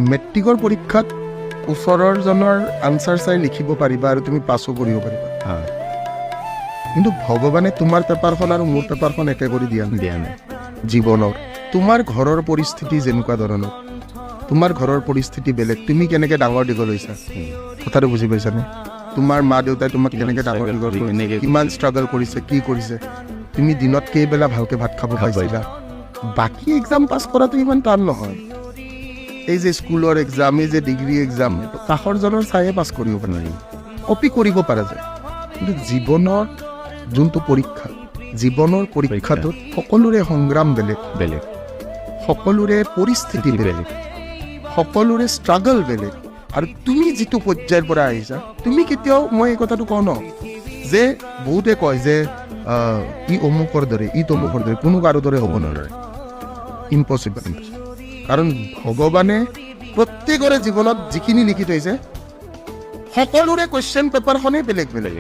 মেট্ৰিকৰ পৰীক্ষাত ওচৰৰজনৰ আনচাৰ চাই লিখিব পাৰিবা আৰু তুমি পাছো কৰিব পাৰিবা, কিন্তু ভগৱানে তোমাৰ পেপাৰখন আৰু মোৰ পেপাৰখন একে কৰি দিয়া নাই জীৱনৰ। তোমাৰ ঘৰৰ পৰিস্থিতি যেনেকুৱা ধৰণৰ, তোমাৰ ঘৰৰ পৰিস্থিতি বেলেগ, তুমি কেনেকৈ ডাঙৰ দীঘল হৈছা কথাটো বুজি পাইছানে? তোমাৰ মা দেউতাই তোমাক কেনেকৈ ডাঙৰ দীঘল কৰিছে, কিমান ষ্ট্ৰাগল কৰিছে, কি কৰিছে, তুমি দিনত কেইবেলা ভালকৈ ভাত খাব পাইছিলা। বাকী এক্সাম পাছ কৰাটো ইমান টান নহয়। এই যে স্কুলৰ এক্সাম, এই যে ডিগ্ৰী এক্সাম, কাষৰজনৰ চায়ে পাছ কৰিব পাৰি, কপি কৰিব পৰা যায়। কিন্তু জীৱনৰ যোনটো পৰীক্ষা, জীৱনৰ পৰীক্ষাটোত সকলোৰে সংগ্ৰাম বেলেগ বেলেগ, সকলোৰে পৰিস্থিতি বেলেগ, সকলোৰে ষ্ট্ৰাগল বেলেগ। আৰু তুমি যিটো পৰ্যায়ৰ পৰা আহিছা, তুমি কেতিয়াও, মই এই কথাটো কওঁ ন, যে বহুতে কয় যে ই অমুকৰ দৰে, ই তমুকৰ দৰে, কোনো কাৰো দৰে হ'ব নোৱাৰে, ইম্পচিবল। কাৰণ ভগৱানে প্ৰত্যেকৰে জীৱনত যিখিনি লিখি থৈছে, সকলোৰে কুৱেশ্যন পেপাৰখনেই বেলেগ বেলেগ।